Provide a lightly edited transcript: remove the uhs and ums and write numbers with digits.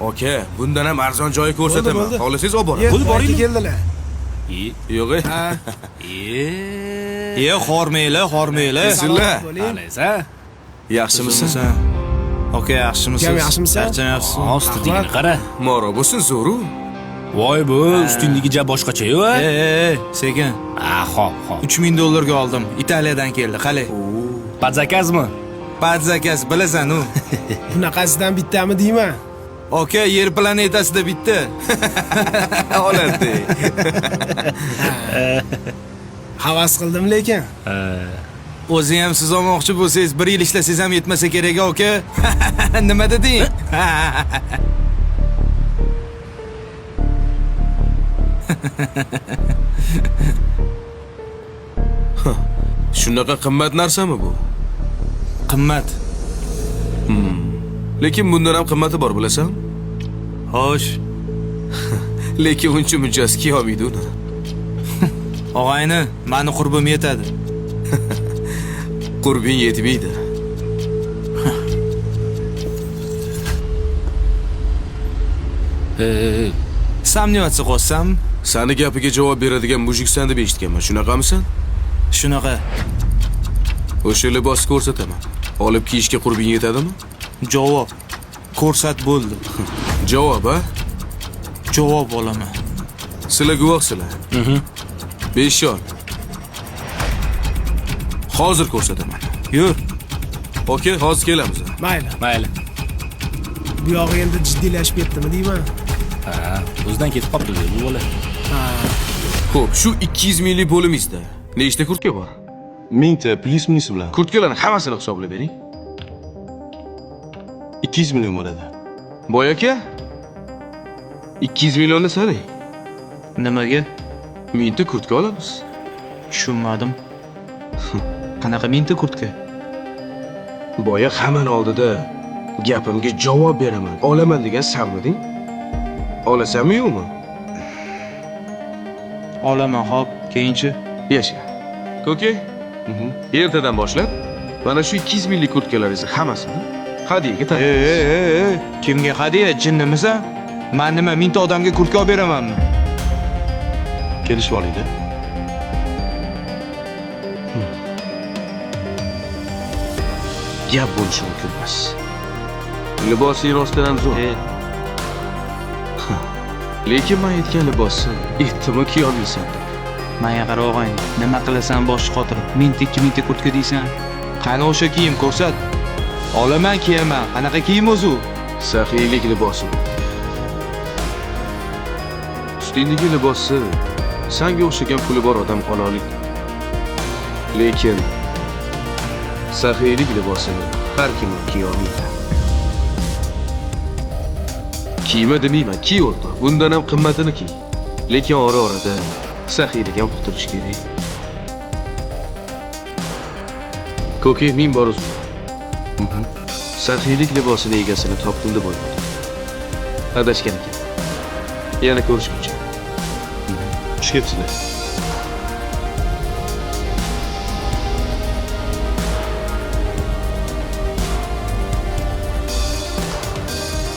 Aka, bundan ham arzon joy ko'rsataman. Bo'ldi. Xohlasangiz olib boraman. Bo'ldi, boringlar. Keldilar. Yo'q. Xormanglar. Sizlar Alaysa. yaxshimisiz? Aka, yaxshimisiz? Kam yaxshimisan? Yaxshimisiz? Ostidagini qara. Moro bo'lsin, zo'ru. Voy bu ustunligi ja boshqacha-yu. Sekin. Xo'p. $3000 oldim. Italiyadan keldi. Qalay? Padzakazmi? Padzakaz bilasan u. Bunaqasidan bittami deyman? Aka, yer planetasida bitta. Oladi. Havas qildim lekin. O'zi ham siz olmoqchi bo'lsangiz 1 yil ishlasangiz ham yetmasa kerak, aka. Nima deding? Shunaqa qimmat narsami bu? Qimmat. Lekin bundan ham qimmati bor, bilasan? Xo'sh, Lekin uncha munchasi kiyolmaydi uni. og'ayni, meni qurbim yetadi. Qurbing yetmaydi. Samniyatsi qo'ssam, Sani gapiga javob beradigan mujiksan deb eshitganman. Shunaqamisan? shunaqa. O'sha libosni ko'rsataman. Olib kiyishga qurbing yetadimi? Javob. Ko'rsat bo'ldi. Javob, ha? Javob olaman. Sizlar guvohsizlar. 5 yon. Hozir ko'rsataman. Yur. Okey, hozir kelamiz. Mayli. Bu yog'i endi jiddiylashib ketdimi deyman? O'zidan ketib qolibdi bu bola. Xo'p, shu 200 minglik bo'limizda nechta kurtka bor? 1000 ta plyus minus bilan Kurtkalarni hammasini hisoblab bering. 200 million bo'ladi. Boy aka, 200 millionni sanang. Nimaga? 1000 ta kurtka olamiz. Tushunmadim. Qanaqa mingta kurtka? Boya hamma oldida gapimga javob beraman, olaman degan sanmiding? Olasanmi yo'qmi? Olaman, xo'p, keyinchi. Yasha. Ko'key, ertadan boshlab mana shu 200 minglik kurtkalaringizni hammasini hadiyaga taqdim. Kimga hadiya? Jinnimisan? Men nima 1000 ta odamga kurtka olib beramanmi? Kelishib olingda. Gap bo'lishi mumkin emas. Libosing rostdan ham zo'r. Lekin men aytgan libosni ehtimol kiy olmaysan. Menga qara og'ayni, nima qilasan bosh qotirib? 1000 ta 2000 ta kurtka deysan. Qani o'sha kiyim ko'rsat. Olaman, kiyaman. Qanaqa kiyim o'zi? Saxiylik libosi bu. Ustingdagi libosni senga o'xshagan puli bor odam ola oladi. Lekin saxiylik libosini har kim kiy olmaydi. Kiyma demayman, kiy o'rtoq. Bundan ham qimmatini kiy. Lekin ora-orada saxiylik ham qutirish kerak. Ko'key men bor o'zim. Saxiylik libosini egasini topdim deb o'yladim. Adashgan ekan. Yana ko'rishguncha. Xush kelibsizlar.